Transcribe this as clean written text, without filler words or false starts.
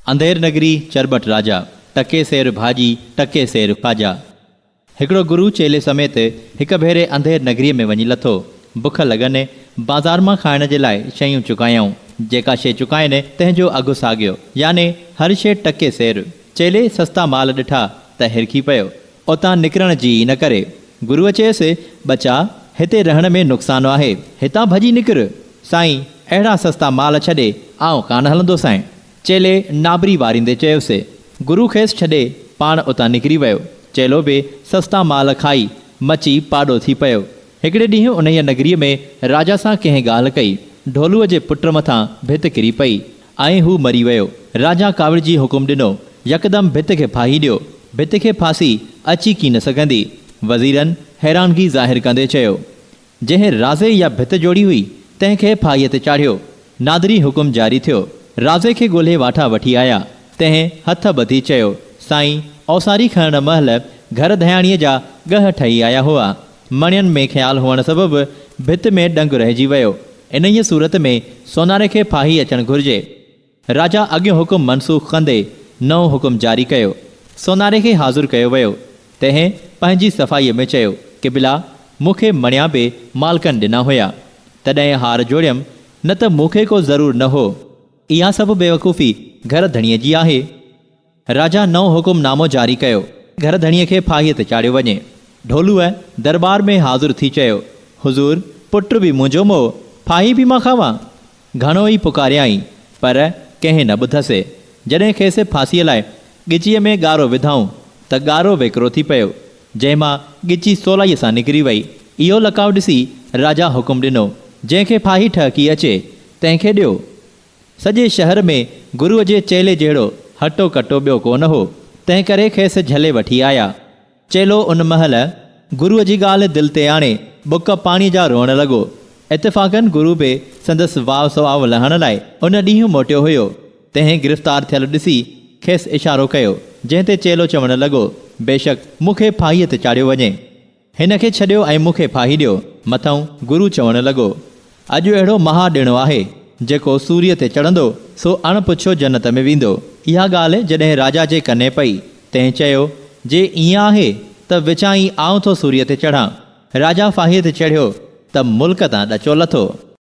अंधेर नगरी चरबट राजा, टके सेर भाजी टके सेर खाजा। हिकिड़ो गुरु चेले समेत हिक भेरे अंधेर नगरीअ में वञी लथो। बुख लगने बाज़ार मां खाइण जे लाइ शयूं चुकायूं। जेका शइ चुकाइनि तंहिंजो अघु साॻियो, याने हर शइ टके सेर। चेले सस्ता माल ॾिठा त हिरखी पियो, उतां निकिरण जी न करे। गुरुअ चयसि, बचा हिते रहण में नुक़सानु आहे, हितां भॼी निकिर। साईं, अहिड़ा सस्ता माल छॾे आउं कान हलंदो साईं। चेले नाबरी वारींदे चयोसि। गुरु खेसि छॾे पाण उतां निकिरी वियो। चेलो बि सस्ता माल खाई मची पाॾो थी पियो। हिकिड़े ॾींहुं उन नगरीअ में राजा सां कंहिं ॻाल्हि कई। ढोलूअ जे पुट मथां भित किरी पई ऐं हू मरी वियो। राजा कावड़जी हुकुम ॾिनो, यकदमि भित खे फाही ॾियो। भित खे फांसी अची की न सघंदी। वज़ीरनि हैरानगी ज़ाहिर कंदे चयो, जंहिं राज़े या भित जोड़ी हुई तंहिंखे फाहीअ ते चाढ़ियो। नादरी हुकुम जारी थियो। राज़े खे ॻोल्हे वाठा वठी आया। तंहिं हथ ॿधी चयो, साईं, औसारी खणण महिल घर धयाणीअ जा ॻह ठही आया हुआ। मणियुनि में ख़्यालु हुअण सबबि भित में डंग रहिजी वियो। इन ई सूरत में सोनारे खे फाही अचणु घुरिजे। राजा अॻियों हुकुम मनसूख़ कंदे नओं हुकुम जारी कयो। सोनारे खे हाज़ुर कयो वियो। तंहिं पंहिंजी सफ़ाईअ में चयो, किबिला, मूंखे मणिया बि मालकनि ॾिना हुया, तॾहिं हार जोड़ियमि, न त मूंखे को ज़रूरु न हो। इहा सभु बेवकूफ़ी घर धणीअ जी आहे। राजा नओं हुकुम नामो जारी कयो। घर धणीअ खे फाहीअ ते चाढ़ियो वञे। ढोलूअ दरबार में हाज़ुर थी चयो, हुज़ूर, पुट बि मुंहिंजो मोह, फाही बि मां खावां। घणो ई पुकारियई, पर कंहिं न ॿुधसि। जॾहिं खेसि फांसीअ लाइ ॻिचीअ में ॻारो विधऊं त ॻारो वेकिरो थी पियो, जंहिंमां ॻिची सोलाईअ सां निकिरी वई। इहो लकाउ ॾिसी राजा हुकुम ॾिनो, जंहिंखे फाही ठहकी अचे तंहिंखे ॾियो। सॼे शहर में गुरुअ जे चेले जहिड़ो हटो कटो ॿियो कोन हो, तंहिं करे खेसि झले वठी आया। चेलो उन महिल गुरुअ जी ॻाल्हि दिलि ते आणे बुक पाणीअ जा रोअण लॻो। इतफ़ाक़नि गुरु बि संदसि वाव सवाव लहण लाइ उन ॾींहुं मोटियो हुयो। तंहिं गिरफ़्तार थियल ॾिसी खेसि इशारो कयो, जंहिं ते चेलो चवणु लॻो, बेशक मूंखे फाहीअ ते चाढ़ियो वञे। हिन खे छॾियो ऐं मूंखे फाही ॾियो। मथऊं गुरु चवणु लॻो, अॼु अहिड़ो महा ॾिणु आहे, जेको सूर्य ते चढ़ंदो सो अणपुछो जन्नत में वेंदो। इहा ॻाल्हि जॾहिं राजा जे कने पई, तंहिं चयो, जे ईअं आहे त विचां ई आउं थो सूर्य ते चढ़ां। राजा फाहीअ ते चढ़ियो त मुल्क तां ॾचो लथो।